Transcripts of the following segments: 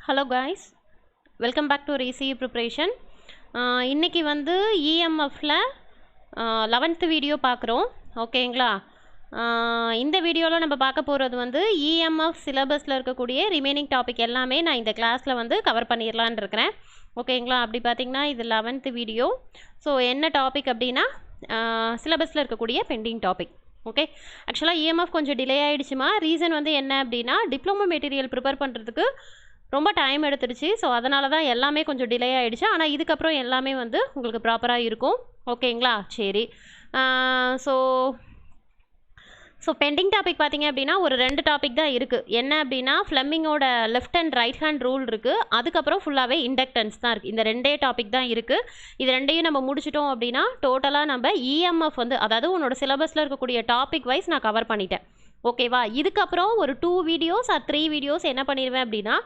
Hello guys, welcome back to ECE preparation. இன்னைக்கு வந்து EMFல 11th video பார்க்குறோம். ஓகேங்களா? இந்த வீடியோவில் நம்ம பார்க்க போகிறது வந்து EMF சிலபஸில் இருக்கக்கூடிய ரிமைனிங் டாபிக் எல்லாமே நான் இந்த கிளாஸில் வந்து கவர் பண்ணிடலான்னு இருக்கிறேன். ஓகேங்களா? அப்படி பார்த்திங்கன்னா இது 11th வீடியோ. ஸோ என்ன டாபிக் அப்படின்னா சிலபஸில் இருக்கக்கூடிய பெண்டிங் டாபிக். ஓகே, ஆக்சுவலாக இஎம்எஃப் கொஞ்சம் டிலே ஆகிடுச்சுமா. ரீசன் வந்து என்ன அப்படின்னா டிப்ளமோ மெட்டீரியல் ப்ரிப்பேர் பண்ணுறதுக்கு ரொம்ப டைம் எடுத்துடுச்சு. ஸோ அதனால தான் எல்லாமே கொஞ்சம் டிலே ஆகிடுச்சு. ஆனால் இதுக்கப்புறம் எல்லாமே வந்து உங்களுக்கு ப்ராப்பராக இருக்கும். ஓகேங்களா? சரி. ஸோ பெண்டிங் டாபிக் பார்த்தீங்க அப்படின்னா ஒரு 2 டாபிக் தான் இருக்குது. என்ன அப்படின்னா ஃப்ளெமிங்கோட left and right hand rule இருக்குது. அதுக்கப்புறம் ஃபுல்லாகவே இண்டக்டன்ஸ் தான் இருக்குது. இந்த 2 டாபிக் தான் இருக்குது. இது 2ஐயும் நம்ம முடிச்சிட்டோம் அப்படின்னா டோட்டலாக நம்ம இஎம்எஃப் வந்து அதாவது உன்னோட சிலபஸில் இருக்கக்கூடிய டாபிக் வைஸ் நான் கவர் பண்ணிட்டேன். ஓகேவா? இதுக்கப்புறம் ஒரு 2 வீடியோஸ் ஆர் 3 வீடியோஸ் என்ன பண்ணிடுவேன் அப்படின்னா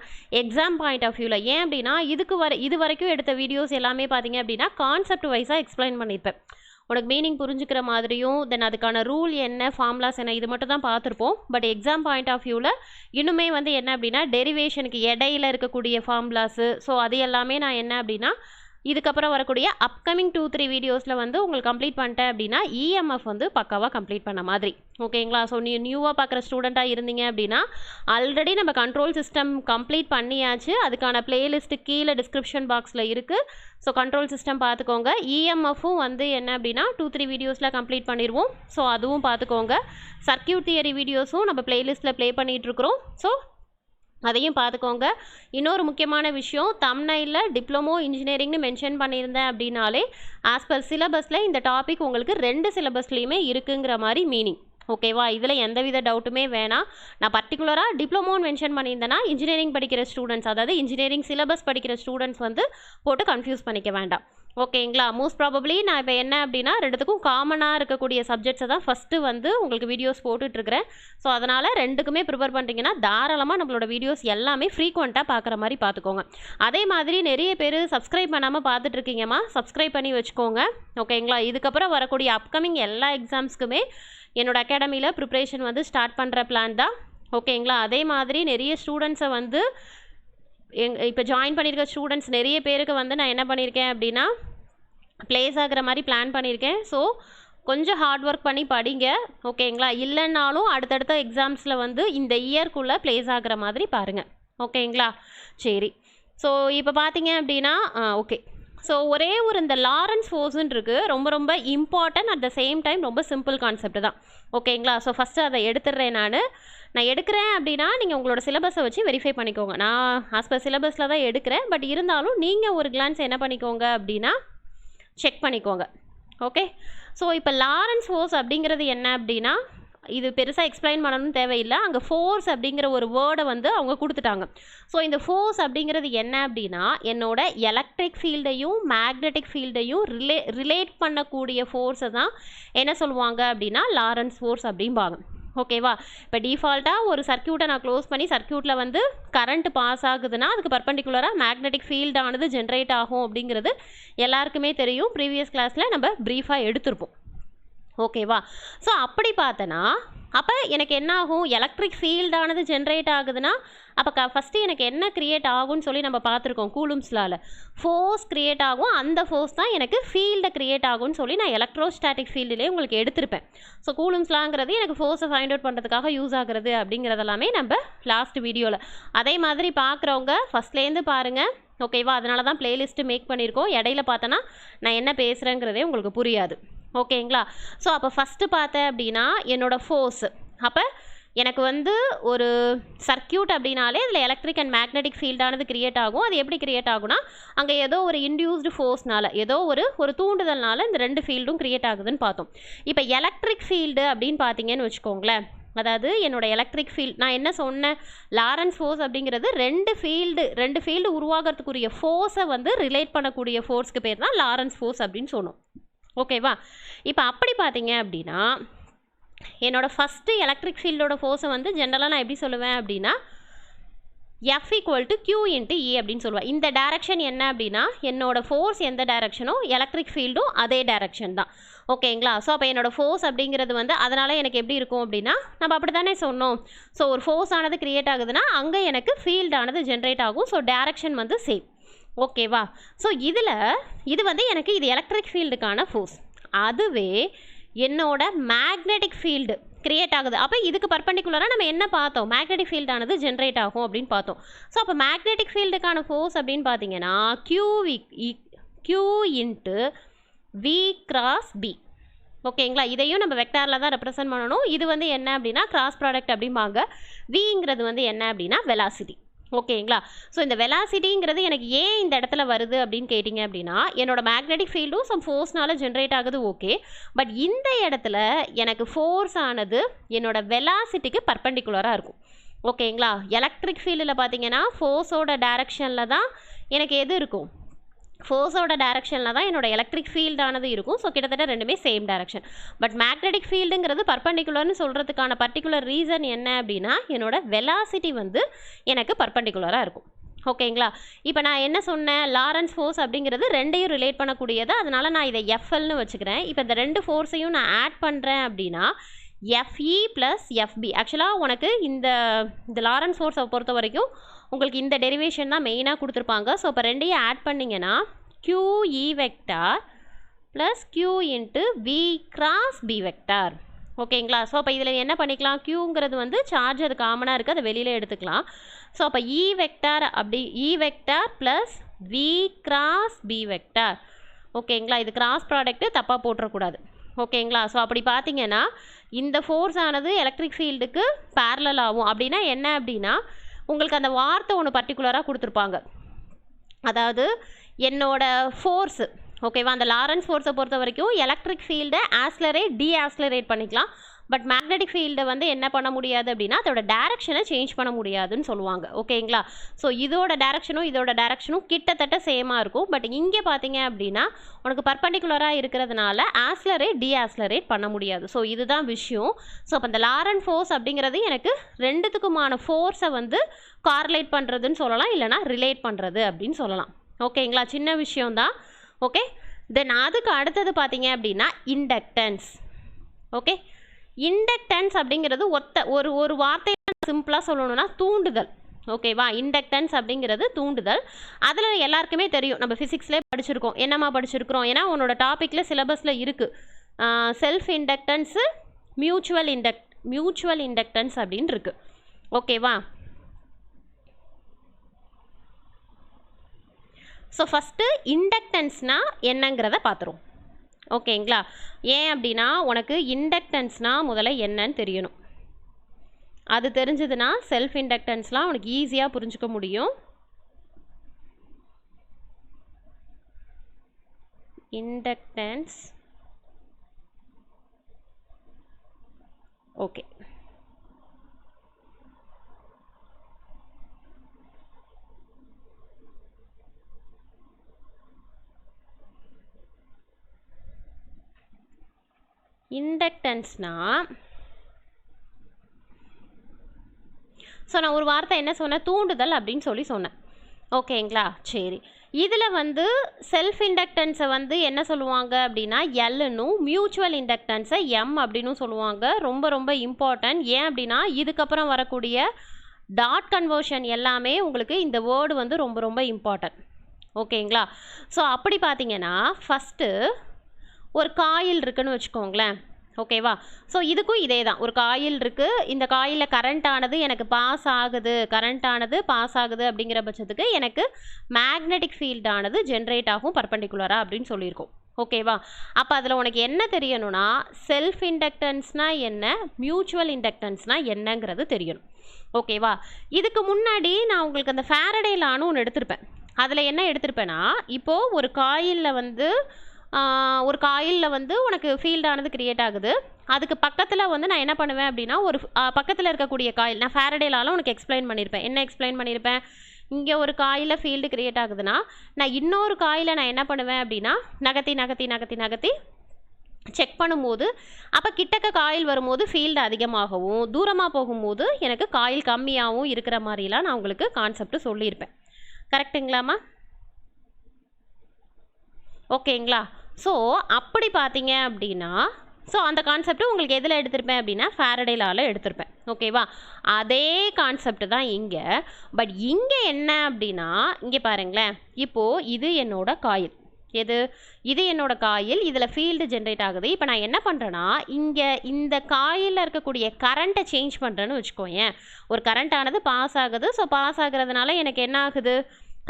எக்ஸாம் பாயிண்ட் ஆஃப் வியூவில். ஏன் அப்படின்னா இது வரைக்கும் எடுத்த வீடியோஸ் எல்லாமே பார்த்தீங்க அப்படின்னா கான்செப்ட் வைஸாக எக்ஸ்பிளைன் பண்ணியிருப்பேன். உனக்கு மீனிங் புரிஞ்சுக்கிற மாதிரியும் தென் அதுக்கான ரூல் என்ன, ஃபார்முலாஸ் என்ன, இது மட்டும் தான் பார்த்துருப்போம். பட் எக்ஸாம் பாயிண்ட் ஆஃப் வியூவில் இன்னுமே வந்து என்ன அப்படின்னா டெரிவேஷனுக்கு இடையில இருக்கக்கூடிய ஃபார்முலாஸு, ஸோ அது எல்லாமே நான் என்ன அப்படின்னா இதுக்கப்புறம் வரக்கூடிய அப்கமிங் 2-3 வீடியோஸில் வந்து உங்களுக்கு கம்ப்ளீட் பண்ணிட்டேன் அப்படின்னா இஎம்எஃப் வந்து பக்காவாக கம்ப்ளீட் பண்ண மாதிரி. ஓகேங்களா? ஸோ நியூவாக பார்க்குற ஸ்டூடெண்ட்டாக இருந்தீங்க அப்படின்னா ஆல்ரெடி நம்ம கண்ட்ரோல் சிஸ்டம் கம்ப்ளீட் பண்ணியாச்சு. அதுக்கான பிளேலிஸ்ட்டு கீழே டிஸ்கிரிப்ஷன் பாக்ஸில் இருக்குது. ஸோ கண்ட்ரோல் சிஸ்டம் பார்த்துக்கோங்க. இஎம்எஃப்பும் வந்து என்ன அப்படின்னா 2-3 வீடியோஸில் கம்ப்ளீட் பண்ணிடுவோம். ஸோ அதுவும் பார்த்துக்கோங்க. சர்க்கியூட் தியரி வீடியோஸும் நம்ம பிளேலிஸ்ட்டில் ப்ளே பண்ணிகிட்ருக்குறோம். ஸோ அதையும் பார்த்துக்கோங்க. இன்னொரு முக்கியமான விஷயம், தம்ப்நெயிலில் டிப்ளமோ இன்ஜினியரிங்னு மென்ஷன் பண்ணியிருந்தேன் அப்படின்னாலே ஆஸ் பர் சிலபஸில் இந்த டாபிக் உங்களுக்கு 2 சிலபஸ்லேயுமே இருக்குங்கிற மாதிரி மீனிங். ஓகேவா? இதில் எந்தவித டவுட்டுமே வேணாம். நான் பர்டிகுலராக டிப்ளமோன்னு மென்ஷன் பண்ணியிருந்தேன்னா இன்ஜினியரிங் படிக்கிற ஸ்டூடெண்ட்ஸ், அதாவது இன்ஜினியரிங் சிலபஸ் படிக்கிற ஸ்டூடெண்ட்ஸ் வந்து போட்டு கன்ஃபியூஸ் பண்ணிக்க வேண்டாம். ஓகேங்களா? மோஸ்ட் ப்ராபப்ளி நான் இப்போ என்ன அப்படின்னா 2த்துக்கும் காமனாக இருக்கக்கூடிய சப்ஜெக்ட்ஸை தான் ஃபஸ்ட்டு வந்து உங்களுக்கு வீடியோஸ் போட்டுட்ருக்கிறேன். ஸோ அதனால் 2க்குமே ப்ரிப்பேர் பண்ணிட்டீங்கன்னா தாராளமாக நம்மளோட வீடியோஸ் எல்லாமே ஃப்ரீக்வெண்ட்டாக பார்க்குற மாதிரி பார்த்துக்கோங்க. அதே மாதிரி நிறைய பேர் சப்ஸ்கிரைப் பண்ணாமல் பார்த்துட்ருக்கீங்கம்மா, சப்ஸ்கிரைப் பண்ணி வச்சுக்கோங்க. ஓகேங்களா? இதுக்கப்புறம் வரக்கூடிய அப்கமிங் எல்லா எக்ஸாம்ஸ்க்குமே என்னோடய அகாடமியில் ப்ரிப்ரேஷன் வந்து ஸ்டார்ட் பண்ணுற பிளான் தான். ஓகேங்களா? அதே மாதிரி நிறைய ஸ்டூடெண்ட்ஸை வந்து இப்போ ஜாயின் பண்ணியிருக்க ஸ்டூடெண்ட்ஸ் நிறைய பேருக்கு வந்து நான் என்ன பண்ணியிருக்கேன் அப்படின்னா ப்ளேஸ் ஆகிற மாதிரி பிளான் பண்ணியிருக்கேன். ஸோ கொஞ்சம் ஹார்ட் ஒர்க் பண்ணி படிங்க. ஓகேங்களா? இல்லைன்னாலும் அடுத்தடுத்த எக்ஸாம்ஸில் வந்து இந்த இயர்க்குள்ளே ப்ளேஸ் ஆகிற மாதிரி பாருங்கள். ஓகேங்களா? சரி. ஸோ இப்போ பார்த்தீங்க அப்படின்னா ஓகே, ஸோ ஒரே ஒரு இந்த லாரன்ஸ் ஃபோர்ஸ்ன்னு இருக்குது. ரொம்ப ரொம்ப important, at the same time ரொம்ப சிம்பிள் கான்செப்ட் தான். ஓகேங்களா? ஸோ ஃபஸ்ட்டு அதை எடுத்துடுறேன். நான் எடுக்கிறேன் அப்படின்னா நீங்கள் உங்களோட சிலபஸை வச்சு வெரிஃபை பண்ணிக்கோங்க. நான் ஆஸ் பர் சிலபஸில் தான் எடுக்கிறேன். பட் இருந்தாலும் நீங்கள் ஒரு கிளான்ஸ் என்ன பண்ணிக்கோங்க அப்படின்னா செக் பண்ணிக்கோங்க. ஓகே, ஸோ இப்போ லாரன்ஸ் ஃபோர்ஸ் அப்படிங்கிறது என்ன அப்படின்னா இது பெருசாக எக்ஸ்பிளைன் பண்ணணும்னு தேவையில்லை. அங்கே ஃபோர்ஸ் அப்படிங்கிற ஒரு வேர்டை வந்து அவங்க கொடுத்துட்டாங்க. ஸோ இந்த ஃபோர்ஸ் அப்படிங்கிறது என்ன அப்படின்னா என்னோட எலக்ட்ரிக் ஃபீல்டையும் மேக்னெட்டிக் ஃபீல்டையும் ரிலேட் பண்ணக்கூடிய ஃபோர்ஸை தான் என்ன சொல்லுவாங்க அப்படின்னா லாரன்ஸ் ஃபோர்ஸ் அப்படிம்பாங்க. ஓகேவா? இப்போ டிஃபால்ட்டாக ஒரு சர்க்கியூட்டை நான் க்ளோஸ் பண்ணி சர்க்கியூட்டில் வந்து கரண்ட் பாஸ் ஆகுதுன்னா அதுக்கு பர்பண்டிகுலராக மேக்னெட்டிக் ஃபீல்டானது ஜென்ரேட் ஆகும் அப்படிங்கிறது எல்லாருக்குமே தெரியும். ப்ரீவியஸ் கிளாஸில் நம்ம ப்ரீஃபாக எடுத்திருப்போம். ஓகேவா? ஸோ அப்படி பார்த்தனா அப்போ எனக்கு என்ன ஆகும், எலக்ட்ரிக் ஃபீல்டானது ஜென்ரேட் ஆகுதுன்னா அப்போ ஃபஸ்ட்டு எனக்கு என்ன க்ரியேட் ஆகும்னு சொல்லி நம்ம பார்த்துருக்கோம். கூலும்ஸ் லால ஃபோர்ஸ் க்ரியேட் ஆகும். அந்த ஃபோர்ஸ் தான் எனக்கு ஃபீல்டை க்ரியேட் ஆகும்னு சொல்லி நான் எலக்ட்ரோஸ்டாட்டிக் ஃபீல்டுலேயே உங்களுக்கு எடுத்திருப்பேன். ஸோ கூலும்ஸ் லாங்கிறது எனக்கு ஃபோர்ஸை ஃபைண்ட் அவுட் பண்ணுறதுக்காக யூஸ் ஆகுறது அப்படிங்கிறதெல்லாமே நம்ம லாஸ்ட் வீடியோவில் அதே மாதிரி பார்க்குறவங்க ஃபஸ்ட்லேருந்து பாருங்கள். ஓகேவா? அதனால தான் பிளேலிஸ்ட்டு மேக் பண்ணியிருக்கோம். இடையில பார்த்தோன்னா நான் என்ன பேசுகிறேங்கிறதே உங்களுக்கு புரியாது. ஓகேங்களா? ஸோ அப்போ ஃபஸ்ட்டு பார்த்தேன் அப்படின்னா என்னோடய ஃபோர்ஸு, அப்போ எனக்கு வந்து ஒரு சர்க்கியூட் அப்படின்னாலே அதில் எலக்ட்ரிக் அண்ட் மேக்னெட்டிக் ஃபீல்டானது க்ரியேட் ஆகும். அது எப்படி க்ரியேட் ஆகும்னா அங்கே ஏதோ ஒரு இன்டியூஸ்டு ஃபோர்ஸ்னால ஏதோ ஒரு தூண்டுதல்னால இந்த 2 ஃபீல்டும் க்ரியேட் ஆகுதுன்னு பார்த்தோம். இப்போ எலக்ட்ரிக் ஃபீல்டு அப்படின்னு பார்த்தீங்கன்னு வச்சுக்கோங்களேன், அதாவது என்னோடய எலக்ட்ரிக் ஃபீல்டு நான் என்ன சொன்னேன், லாரன்ஸ் ஃபோர்ஸ் அப்படிங்கிறது 2 ஃபீல்டு உருவாகிறதுக்குரிய ஃபோர்ஸை வந்து ரிலேட் பண்ணக்கூடிய ஃபோர்ஸ்க்கு பேர் தான் லாரன்ஸ் ஃபோர்ஸ் அப்படின்னு சொன்னோம். ஓகேவா? இப்போ அப்படி பார்த்தீங்க அப்படின்னா என்னோடய ஃபஸ்ட்டு எலக்ட்ரிக் ஃபீல்டோட ஃபோர்ஸை வந்து ஜென்ரலாக நான் எப்படி சொல்லுவேன் அப்படின்னா F equal to Q into E அப்படின்னு சொல்லுவேன். இந்த டைரக்ஷன் என்ன அப்படின்னா என்னோட ஃபோர்ஸ் எந்த டைரக்ஷனோ எலக்ட்ரிக் ஃபீல்டும் அதே டைரக்ஷன் தான். ஓகேங்களா? ஸோ அப்போ என்னோட ஃபோர்ஸ் அப்படிங்கிறது வந்து அதனால் எனக்கு எப்படி இருக்கும் அப்படின்னா நம்ம அப்படி தானே சொன்னோம். ஸோ ஒரு ஃபோர்ஸ் ஆனது க்ரியேட் ஆகுதுன்னா அங்கே எனக்கு ஃபீல்டானது ஜென்ரேட் ஆகும். ஸோ டைரக்ஷன் வந்து சேம். ஓகேவா? ஸோ இது வந்து எனக்கு இது எலக்ட்ரிக் ஃபீல்டுக்கான ஃபோர்ஸ். அதுவே என்னோட மேக்னெட்டிக் ஃபீல்டு கிரியேட் ஆகுது. அப்போ இதுக்கு பர்பண்டிகுலராக நம்ம என்ன பார்த்தோம்? மேக்னெட்டிக் ஃபீல்டானது ஜென்ரேட் ஆகும் அப்படின்னு பார்த்தோம். ஸோ அப்போ மேக்னெட்டிக் ஃபீல்டுக்கான ஃபோர்ஸ் அப்படின்னு பார்த்தீங்கன்னா Q into V cross B. ஓகேங்களா? இதையும் நம்ம வெக்டாரில் தான் ரெப்ரசன்ட் பண்ணணும். இது வந்து என்ன அப்படின்னா கிராஸ் ப்ராடக்ட் அப்படிம்பாங்க. Vங்கிறது வந்து என்ன அப்படின்னா வெலாசிட்டி. ஓகேங்களா? ஸோ இந்த வெலாசிட்டிங்கிறது எனக்கு ஏன் இந்த இடத்துல வருது அப்படின்னு கேட்டிங்க அப்படின்னா என்னோட மேக்னெட்டிக் ஃபீல்டும் சம் ஃபோர்ஸ்னால ஜென்ரேட் ஆகுது. ஓகே, பட் இந்த இடத்துல எனக்கு ஃபோர்ஸ் ஆனது என்னோட வெலாசிட்டிக்கு பர்பண்டிகுலராக இருக்கும். ஓகேங்களா? எலக்ட்ரிக் ஃபீல்டில் பார்த்தீங்கன்னா ஃபோர்ஸோட டைரக்ஷனில் தான் எனக்கு எது இருக்கும்? ஃபோர்ஸோட டைரக்ஷனில் தான் என்னோட எலக்ட்ரிக் ஃபீல்டானது இருக்கும். ஸோ கிட்டத்தட்ட ரெண்டுமே சேம் டைரக்ஷன். பட் மேக்னெட்டிக் ஃபீல்டுங்கிறது பர்பண்டிகுலர்னு சொல்கிறதுக்கான பர்டிகுலர் ரீசன் என்ன அப்படின்னா என்னோட வெலாசிட்டி வந்து எனக்கு பர்பண்டிகுலராக இருக்கும். ஓகேங்களா? இப்போ நான் என்ன சொன்னேன்? லாரன்ஸ் ஃபோர்ஸ் அப்படிங்கிறது ரெண்டையும் ரிலேட் பண்ணக்கூடியது. அதனால் நான் இதை எஃப்எல்னு வச்சுக்கிறேன். இப்போ இந்த ரெண்டு ஃபோர்ஸையும் நான் ஆட் பண்ணுறேன் அப்படின்னா FE ப்ளஸ் FB. ஆக்சுவலாக உனக்கு இந்த லாரன்ஸ் ஃபோர்ஸை பொறுத்த வரைக்கும் உங்களுக்கு இந்த டெரிவேஷன் தான் மெயினாக கொடுத்துருப்பாங்க. ஸோ இப்போ ரெண்டையும் ஆட் பண்ணிங்கன்னா QE vector plus Q into V cross B vector. ஓகேங்களா? ஸோ அப்போ இதில் என்ன பண்ணிக்கலாம்? Qங்கிறது வந்து சார்ஜ் அது காமனாக இருக்குது, அதை வெளியில் எடுத்துக்கலாம். ஸோ அப்போ E vector plus V cross B vector. ஓகேங்களா? இது கிராஸ் ப்ராடக்ட்டு தப்பாக போட்டுறக்கூடாது. ஓகேங்களா? ஸோ அப்படி பார்த்தீங்கன்னா இந்த ஃபோர்ஸ் ஆனது எலக்ட்ரிக் ஃபீல்டுக்கு பேரலல் ஆகும். அப்படின்னா என்ன அப்படின்னா உங்களுக்கு அந்த வார்த்தை ஒன்று பர்டிகுலராக கொடுத்துருப்பாங்க. அதாவது என்னோட ஃபோர்ஸு ஓகேவா, அந்த லாரன்ஸ் ஃபோர்ஸை பொறுத்த வரைக்கும் எலக்ட்ரிக் ஃபீல்டை டீஆக்ஸ்லரேட் பண்ணிக்கலாம். பட் மேக்னெட்டிக் ஃபீல்டை வந்து என்ன பண்ண முடியாது அப்படின்னா அதோட டைரக்ஷனை சேஞ்ச் பண்ண முடியாதுன்னு சொல்லுவாங்க. ஓகேங்களா? ஸோ இதோட டைரக்ஷனும் கிட்டத்தட்ட சேமாக இருக்கும். பட் இங்கே பார்த்தீங்க அப்படின்னா உனக்கு பர்பண்டிகுலராக இருக்கிறதுனால டீஆக்ஸ்லரேட் பண்ண முடியாது. ஸோ இதுதான் விஷயம். ஸோ அப்போ அந்த லாரன்ஸ் ஃபோர்ஸ் அப்படிங்கிறது எனக்கு ரெண்டுத்துக்குமான ஃபோர்ஸை வந்து கார்லேட் பண்ணுறதுன்னு சொல்லலாம், இல்லைனா ரிலேட் பண்ணுறது அப்படின்னு சொல்லலாம். ஓகேங்களா? சின்ன விஷயம்தான். ஓகே, தென் அதுக்கு அடுத்தது பார்த்தீங்க அப்படின்னா இண்டக்டன்ஸ். ஓகே, இண்டக்டன்ஸ் அப்படிங்கிறது ஒரு வார்த்தையை சிம்பிளாக சொல்லணும்னா தூண்டுதல். ஓகேவா? இண்டக்டன்ஸ் அப்படிங்கிறது தூண்டுதல். அதில் எல்லாருக்குமே தெரியும், நம்ம ஃபிசிக்ஸ்லேயே படிச்சிருக்கோம். என்னம்மா படிச்சிருக்கிறோம்? ஏன்னா உன்னோட டாப்பிக்கில் சிலபஸில் இருக்குது செல்ஃப் இண்டக்டன்ஸு, மியூச்சுவல் இண்டக்டன்ஸ் அப்படின்னு இருக்குது. ஓகேவா? ஸோ ஃபஸ்ட்டு இண்டக்டன்ஸ்னால் என்னங்கிறத பார்த்துருவோம். ஓகேங்களா? ஏன் அப்படின்னா உனக்கு இண்டக்டன்ஸ்னால் முதல்ல என்னன்னு தெரியணும். அது தெரிஞ்சதுன்னா செல்ஃப் இண்டக்டன்ஸ்லாம் உனக்கு ஈஸியாக புரிஞ்சுக்க முடியும். Inductance okay. இண்டக்டன்ஸ்னால் ஸோ நான் ஒரு வார்த்தை என்ன சொன்னேன்? தூண்டுதல் அப்படின்னு சொன்னேன். ஓகேங்களா? சரி, இதில் வந்து செல்ஃப் இண்டக்டன்ஸை வந்து என்ன சொல்லுவாங்க அப்படின்னா எல்னும், மியூச்சுவல் இண்டக்டன்ஸை எம் அப்படின்னு சொல்லுவாங்க. ரொம்ப ரொம்ப இம்பார்ட்டன்ட். ஏன் அப்படின்னா இதுக்கப்புறம் வரக்கூடிய டாட் கன்வர்ஷன் எல்லாமே உங்களுக்கு இந்த வேர்டு வந்து ரொம்ப ரொம்ப இம்பார்ட்டன்ட். ஓகேங்களா? ஸோ அப்படி பார்த்தீங்கன்னா ஃபஸ்ட்டு ஒரு காயில் இருக்குன்னு வச்சுக்கோங்களேன். ஓகேவா? ஸோ இதுக்கும் இதே தான். ஒரு காயில் இருக்குது, இந்த காயிலில் கரண்ட் ஆனது பாஸ் ஆகுது அப்படிங்கிற பட்சத்துக்கு எனக்கு மேக்னெட்டிக் ஃபீல்டானது ஜென்ரேட் ஆகும் பர்பண்டிகுலராக அப்படின்னு சொல்லியிருக்கோம். ஓகேவா? அப்போ அதில் உனக்கு என்ன தெரியணும்னா செல்ஃப் இண்டக்டன்ஸ்னால் என்ன, மியூச்சுவல் இண்டக்டன்ஸ்னால் என்னங்கிறது தெரியணும். ஓகேவா? இதுக்கு முன்னாடி நான் உங்களுக்கு அந்த ஃபாரடே லான்னு ஒன்று எடுத்திருப்பேன். அதில் என்ன எடுத்திருப்பேன்னா இப்போது ஒரு காயிலில் வந்து உனக்கு ஃபீல்டானது கிரியேட் ஆகுது. அதுக்கு பக்கத்தில் வந்து நான் என்ன பண்ணுவேன் அப்படின்னா ஒரு பக்கத்தில் இருக்கக்கூடிய காயில் நான் ஃபாரடேலால உனக்கு எக்ஸ்பிளைன் பண்ணியிருப்பேன். என்ன எக்ஸ்பிளைன் பண்ணியிருப்பேன்? இங்கே ஒரு காயில் ஃபீல்டு கிரியேட் ஆகுதுன்னா நான் இன்னொரு காயில் நான் என்ன பண்ணுவேன் அப்படின்னா நகர்த்தி செக் பண்ணும்போது அப்போ கிட்டக்க காயில் வரும்போது ஃபீல்டு அதிகமாகவும் தூரமாக போகும்போது எனக்கு காயில் கம்மியாகவும் இருக்கிற மாதிரிலாம் நான் உங்களுக்கு கான்செப்ட் சொல்லியிருப்பேன். கரெக்டுங்களாம்மா? ஓகேங்களா? ஸோ அப்படி பார்த்தீங்க அப்படின்னா ஸோ அந்த கான்செப்ட் உங்களுக்கு எதில் எடுத்திருப்பேன் அப்படின்னா ஃபாரடே லாவில் எடுத்திருப்பேன். ஓகேவா? அதே கான்செப்ட் தான் இங்கே. பட் இங்கே என்ன அப்படின்னா இங்கே பாருங்களேன், இப்போது இது என்னோட காயில், இது என்னோட காயில், இதில் ஃபீல்டு ஜென்ரேட் ஆகுது. இப்போ நான் என்ன பண்ணுறேன்னா இங்கே இந்த காயிலில் இருக்கக்கூடிய கரண்ட்டை சேஞ்ச் பண்ணுறேன்னு வச்சுக்கோயேன். ஒரு கரண்ட் ஆனது பாஸ் ஆகுது. ஸோ பாஸ் ஆகுறதுனால எனக்கு என்ன ஆகுது,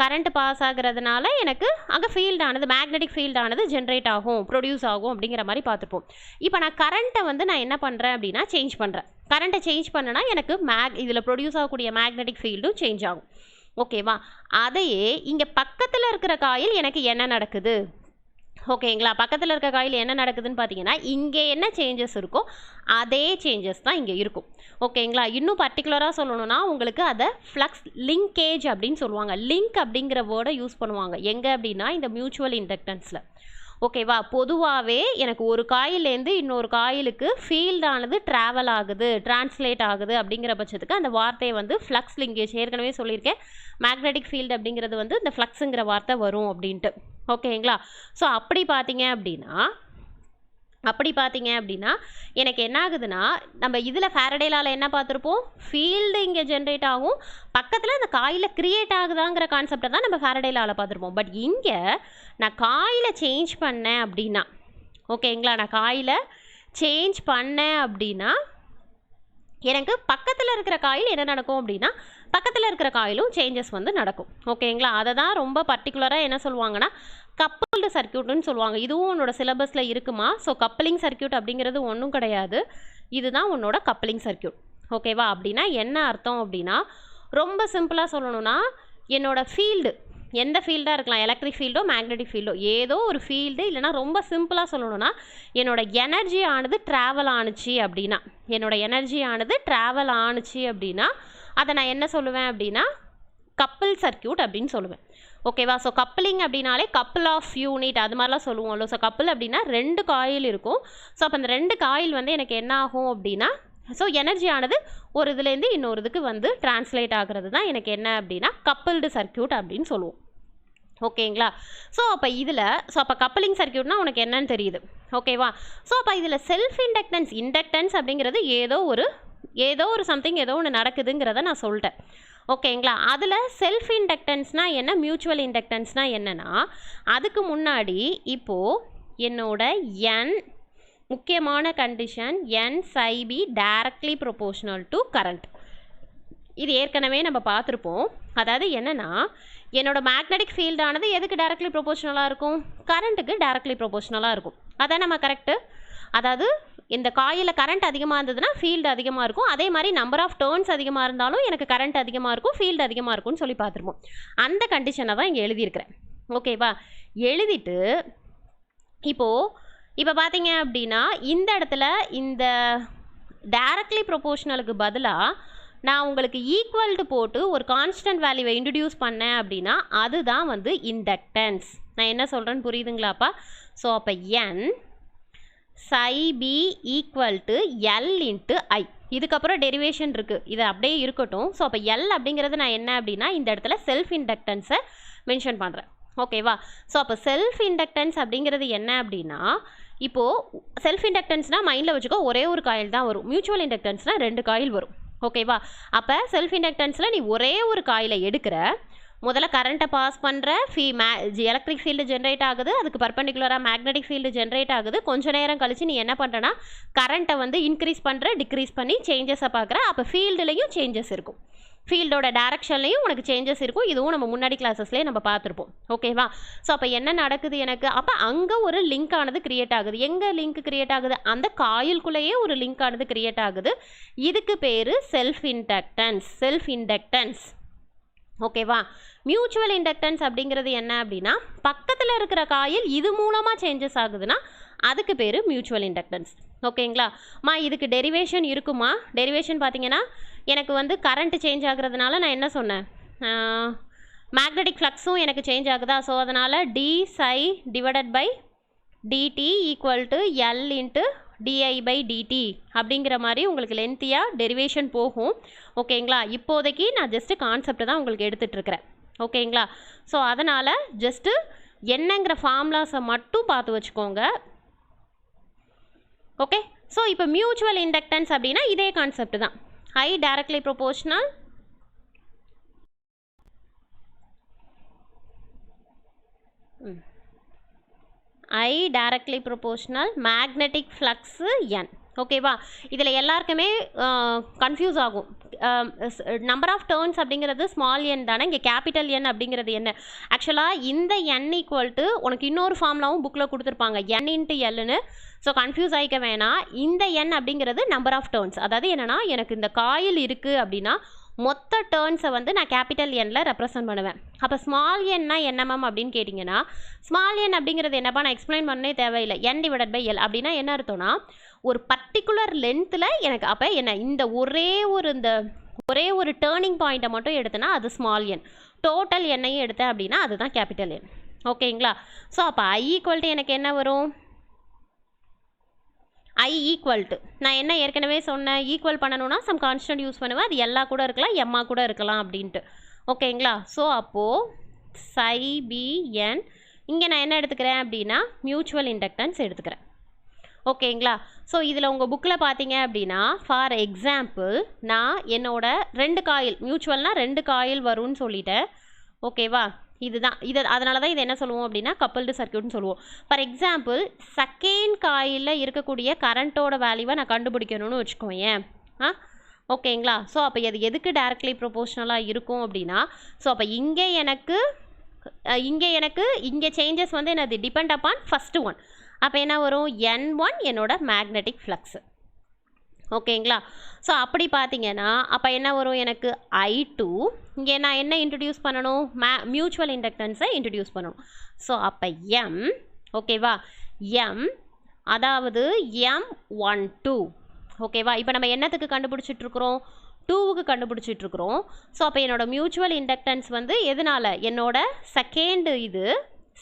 கரண்ட் பாஸ் ஆகுறதுனால எனக்கு அங்கே ஃபீல்டானது மேக்னெட்டிக் ஃபீல்டானது ஜென்ரேட் ஆகும், ப்ரொடியூஸ் ஆகும் அப்படிங்கிற மாதிரி பார்த்துப்போம். இப்போ நான் கரண்ட்டை நான் என்ன பண்ணுறேன் அப்படின்னா சேஞ்ச் பண்ணுறேன். கரண்ட்டை சேஞ்ச் பண்ணனா எனக்கு இதில் ப்ரொடியூஸ் ஆகக்கூடிய மேக்னெட்டிக் ஃபீல்டும் சேஞ்ச் ஆகும். ஓகேவா? அதையே இங்கே பக்கத்தில் இருக்கிற காயில் எனக்கு என்ன நடக்குது, ஓகேங்களா? பக்கத்தில் இருக்க காயில் என்ன நடக்குதுன்னு பார்த்தீங்கன்னா இங்கே என்ன சேஞ்சஸ் இருக்கோ அதே சேஞ்சஸ் தான் இங்கே இருக்கும். ஓகேங்களா? இன்னும் பர்டிகுலராக சொல்லணும்னா உங்களுக்கு அதை ஃப்ளக்ஸ் லிங்கேஜ் அப்படின்னு சொல்லுவாங்க. லிங்க் அப்படிங்கிற வேர்டை யூஸ் பண்ணுவாங்க எங்கே அப்படின்னா இந்த மியூச்சுவல் இண்டக்டன்ஸில். ஓகேவா? பொதுவாகவே எனக்கு ஒரு காயிலேருந்து இன்னொரு காயிலுக்கு ஃபீல்டானது ட்ராவல் ஆகுது, டிரான்ஸ்லேட் ஆகுது அப்படிங்கிற பட்சத்துக்கு அந்த வார்த்தையை ஃப்ளக்ஸ் லிங்கேஜ், ஏற்கனவே சொல்லியிருக்கேன் மேக்னெட்டிக் ஃபீல்டு அப்படிங்கிறது இந்த ஃப்ளக்ஸுங்கிற வார்த்தை வரும் அப்படின்ட்டு. ஓகேங்களா? ஸோ அப்படி பார்த்தீங்க அப்படின்னா எனக்கு என்ன ஆகுதுன்னா நம்ம இதில் ஃபாரடே லாவில் என்ன பார்த்துருப்போம், ஃபீல்டு இங்கே ஜென்ரேட் ஆகும், பக்கத்தில் அந்த காயில் க்ரியேட் ஆகுதாங்கிற கான்செப்டை தான் நம்ம ஃபாரடே லாவில் பார்த்துருப்போம். பட் இங்கே நான் காயிலை சேஞ்ச் பண்ணேன் அப்படின்னா, ஓகேங்களா, நான் காயிலை சேஞ்ச் பண்ணேன் அப்படின்னா எனக்கு பக்கத்தில் இருக்கிற காயில் என்ன நடக்கும் அப்படின்னா பக்கத்தில் இருக்கிற காயிலும் சேஞ்சஸ் நடக்கும். ஓகேங்களா? அதை தான் ரொம்ப பர்டிகுலராக என்ன சொல்லுவாங்கன்னா கப்புள்டு சர்க்கியூட்னு சொல்லுவாங்க. இதுவும் உன்னோட சிலபஸில் இருக்குமா? ஸோ கப்ளிங் சர்க்கியூட் அப்படிங்கிறது ஒன்றும் கிடையாது, இதுதான் உன்னோட கப்ளிங் சர்க்கியூட். ஓகேவா? அப்படின்னா என்ன அர்த்தம் அப்படின்னா ரொம்ப சிம்பிளாக சொல்லணும்னா என்னோட ஃபீல்டு எந்த ஃபீல்டாக இருக்கலாம், எலக்ட்ரிக் ஃபீல்டோ மேக்னெட்டிக் ஃபீல்டோ, ஏதோ ஒரு ஃபீல்டு, இல்லைனா ரொம்ப சிம்பிளாக சொல்லணும்னா என்னோட எனர்ஜி ஆனது ட்ராவல் ஆணுச்சு அப்படின்னா அதை நான் என்ன சொல்லுவேன் அப்படின்னா கப்பிள் சர்க்கியூட் அப்படின்னு சொல்லுவேன். ஓகேவா? ஸோ கப்ளிங் அப்படின்னாலே கப்பிள் ஆஃப் யூனிட் அது மாதிரிலாம் சொல்லுவோம்ல. ஸோ கப்பிள் அப்படின்னா 2 காயில் இருக்கும். ஸோ அப்போ அந்த 2 காயில் எனக்கு என்ன ஆகும் அப்படின்னா ஸோ எனர்ஜி ஆனது ஒரு இதுலேருந்து இன்னொரு இதுக்கு டிரான்ஸ்லேட் ஆகிறது தான் எனக்கு என்ன அப்படின்னா கப்பிள்டு சர்க்கியூட் அப்படின்னு சொல்லுவோம். ஓகேங்களா? ஸோ அப்போ கப்ளிங் சர்க்கியூட்னா உனக்கு என்னன்னு தெரியுது. ஓகேவா? ஸோ அப்போ இதில் செல்ஃப் இண்டக்டன்ஸ் அப்படிங்கிறது ஏதோ ஒரு சம்திங் ஏதோ ஒன்று நடக்குதுங்கிறத நான் சொல்லிட்டேன். ஓகேங்களா? அதில் செல்ஃப் இண்டக்டன்ஸ்னால் என்ன, மியூச்சுவல் இண்டக்டன்ஸ்னால் என்னென்னா அதுக்கு முன்னாடி இப்போது என்னோட முக்கியமான condition n psi b directly proportional to current. இது ஏற்கனவே நம்ம பார்த்துருப்போம். அதாவது என்னென்னா என்னோட மேக்னெட்டிக் ஃபீல்டானது எதுக்கு டைரக்ட்லி ப்ரொபோஷனலாக இருக்கும், கரண்ட்டுக்கு டைரக்ட்லி ப்ரொபோஷனலாக இருக்கும். அதான் நம்ம கரெக்டு. அதாவது இந்த காயிலில் கரண்ட் அதிகமாக இருந்ததுன்னா ஃபீல்டு அதிகமாக இருக்கும், அதே மாதிரி நம்பர் ஆஃப் டர்ன்ஸ் அதிகமாக இருந்தாலும் எனக்கு கரண்ட் அதிகமாக இருக்கும், ஃபீல்டு அதிகமாக இருக்கும்னு சொல்லி பார்த்துருப்போம். அந்த கண்டிஷனை தான் இங்கே எழுதியிருக்கிறேன். ஓகேவா? எழுதிட்டு இப்போ பார்த்தீங்க அப்படின்னா இந்த இடத்துல இந்த டைரக்ட்லி ப்ரொபோஷனலுக்கு பதிலாக நான் உங்களுக்கு ஈக்குவல்டு போட்டு ஒரு கான்ஸ்டன்ட் வேல்யூவை இன்ட்ரடியூஸ் பண்ணேன் அப்படின்னா அதுதான் இண்டக்டன்ஸ். நான் என்ன சொல்கிறேன்னு புரியுதுங்களாப்பா? ஸோ அப்போ n psi b equal to L into I. இதுக்கப்புறம் டெரிவேஷன் இருக்குது, இது அப்படியே இருக்கட்டும். ஸோ அப்போ L அப்படிங்கிறது நான் என்ன அப்படின்னா இந்த இடத்துல செல்ஃப் இண்டக்டன்ஸை மென்ஷன் பண்ணுறேன். ஓகேவா? ஸோ அப்போ செல்ஃப் இண்டக்டன்ஸ் அப்படிங்கிறது என்ன அப்படின்னா இப்போது செல்ஃப் இண்டக்டன்ஸ்னால் மைண்டில் வச்சுக்கோ ஒரே ஒரு காயில் தான் வரும், மியூச்சுவல் இண்டக்டன்ஸ்னால் 2 காயில் வரும். ஓகேவா? அப்போ செல்ஃப் இண்டக்டன்ஸில் நீ ஒரே ஒரு காயிலை எடுக்கிற, முதல்ல கரண்ட்டை பாஸ் பண்ணுற, எலக்ட்ரிக் ஃபீல்டு ஜென்ரேட் ஆகுது, அதுக்கு பர்பண்டிகுலராக மேக்னெட்டிக் ஃபீல்டு ஜென்ரேட் ஆகுது. கொஞ்ச நேரம் கழித்து நீ என்ன பண்ணுறனா கரண்ட்டை இன்க்ரீஸ் பண்ணுற, டிக்ரீஸ் பண்ணி சேஞ்சஸை பார்க்குற. அப்போ ஃபீல்டுலேயும் சேஞ்சஸ் இருக்கும், ஃபீல்டோட டைரக்ஷன்லையும் உனக்கு சேஞ்சஸ் இருக்கும். இதுவும் நம்ம முன்னாடி கிளாஸஸ்லேயே நம்ம பார்த்துருப்போம். ஓகேவா? ஸோ அப்போ என்ன நடக்குது எனக்கு, அப்போ அங்கே ஒரு லிங்க் ஆனது கிரியேட் ஆகுது. எங்கே லிங்க் கிரியேட் ஆகுது, அந்த காயிலுக்குள்ளேயே ஒரு லிங்க் ஆனது கிரியேட் ஆகுது. இதுக்கு பேர் செல்ஃப் இண்டக்டன்ஸ். ஓகேவா? மியூச்சுவல் இண்டக்டன்ஸ் அப்படிங்கிறது என்ன அப்படின்னா பக்கத்தில் இருக்கிற காயில் இது மூலமாக சேஞ்சஸ் ஆகுதுன்னா அதுக்கு பேர் மியூச்சுவல் இண்டக்டன்ஸ். ஓகேங்களா? இதுக்கு டெரிவேஷன் இருக்குமா? டெரிவேஷன் பார்த்தீங்கன்னா எனக்கு கரண்ட் சேஞ்ச் ஆகுறதுனால நான் என்ன சொன்னேன், மேக்னெட்டிக் ஃப்ளக்ஸும் எனக்கு சேஞ்ச் ஆகுதா. ஸோ அதனால் d psi divided by dt equal to L into di/dt அப்படிங்கிற மாதிரி உங்களுக்கு லென்த்தியாக டெரிவேஷன் போகும். ஓகேங்களா? இப்போதைக்கு நான் ஜஸ்ட்டு கான்செப்ட் தான் உங்களுக்கு எடுத்துகிட்ருக்கிறேன். ஓகேங்களா? ஸோ அதனால் ஜஸ்ட்டு என்னங்கிற ஃபார்முலாஸை மட்டும் பார்த்து வச்சுக்கோங்க. ஓகே, ஸோ இப்போ மியூச்சுவல் இண்டக்டன்ஸ் அப்படின்னா இதே கான்செப்ட் தான். I directly proportional magnetic flux n. ஓகேவா? இதில் எல்லாருக்குமே கன்ஃபியூஸ் ஆகும். நம்பர் ஆஃப் டேர்ன்ஸ் அப்படிங்கிறது ஸ்மால் என் தானே, இங்கே கேபிட்டல் என் அப்படிங்கிறது என்ன? ஆக்சுவலாக இந்த என் ஈக்குவல் டு உனக்கு இன்னொரு ஃபார்ம்லாவும் புக்கில் கொடுத்துருப்பாங்க, என் இன்ட்டு எல்லுன்னு. ஸோ கன்ஃபியூஸ் ஆகிக்க வேணாம். இந்த என் அப்படிங்கிறது நம்பர் ஆஃப் டேர்ன்ஸ். அதாவது என்னென்னா, எனக்கு இந்த காயில் இருக்குது அப்படின்னா மொத்த டேர்ன்ஸை வந்து நான் கேபிட்டல் எண்ணில் ரெப்ரசன்ட் பண்ணுவேன். அப்போ ஸ்மால் என்னா என்னமம் அப்படின்னு கேட்டிங்கன்னா, ஸ்மால் என் அப்படிங்கிறது என்னப்பா நான் எக்ஸ்பிளைன் பண்ணே தேவையில்லை. n/l அப்படின்னா என்ன அர்த்தம்னா, ஒரு பர்டிகுலர் லென்த்தில் எனக்கு அப்போ என்ன இந்த ஒரே ஒரு டேர்னிங் பாயிண்ட்டை மட்டும் எடுத்தேன்னா அது ஸ்மால் என். டோட்டல் எண்ணையும் எடுத்தேன் அப்படின்னா அதுதான் கேபிட்டல் என். ஓகேங்களா? ஸோ அப்போ I ஈக்குவல் டு எனக்கு என்ன வரும்? I ஈக்குவல் டு நான் என்ன ஏற்கனவே சொன்னேன், ஈக்குவல் பண்ணணும்னா சம் கான்ஸ்டன்ட் யூஸ் பண்ணுவேன். அது எல்லா கூட இருக்கலாம், எம்மா கூட இருக்கலாம் அப்படின்ட்டு. ஓகேங்களா? ஸோ அப்போது ψBn இங்கே நான் என்ன எடுத்துக்கிறேன் அப்படின்னா மியூச்சுவல் இண்டக்டன்ஸ் எடுத்துக்கிறேன். ஓகேங்களா? ஸோ இதில் உங்கள் புக்கில் பார்த்தீங்க அப்படின்னா, ஃபார் எக்ஸாம்பிள் நான் என்னோட 2 காயில் மியூச்சுவல்னால் 2 காயில் வரும்னு சொல்லிட்டேன். ஓகேவா? அதனால தான் இது என்ன சொல்லுவோம் அப்படின்னா கப்பல்டு சர்க்யூட்னு சொல்லுவோம். ஃபார் எக்ஸாம்பிள் செகண்ட் காயிலில் இருக்கக்கூடிய கரண்ட்டோட வேல்யூவை நான் கண்டுபிடிக்கணும்னு வச்சுக்கோயேன். ஓகேங்களா? ஸோ அப்போ அது எதுக்கு டைரக்ட்லி ப்ரொபோஷ்னலாக இருக்கும் அப்படின்னா, ஸோ அப்போ இங்கே எனக்கு சேஞ்சஸ் வந்து என்னது டிபெண்ட் அப்பான் ஃபஸ்ட்டு ஒன். அப்போ என்ன வரும்? n1 என்னோட மேக்னெட்டிக் ஃப்ளக்ஸு. ஓகேங்களா? ஸோ அப்படி பார்த்தீங்கன்னா அப்போ என்ன வரும்? எனக்கு I2 இங்கே நான் என்ன இன்ட்ரடியூஸ் பண்ணணும்? மியூச்சுவல் இண்டக்டன்ஸை இன்ட்ரடியூஸ் பண்ணணும். ஸோ அப்போ m, ஓகேவா, m அதாவது M12. ஓகேவா? இப்போ நம்ம என்னத்துக்கு கண்டுபிடிச்சிட்ருக்குறோம்? 2க்கு கண்டுபிடிச்சிட்ருக்குறோம். ஸோ அப்போ என்னோடய மியூச்சுவல் இண்டக்டன்ஸ் வந்து எதனால்? என்னோட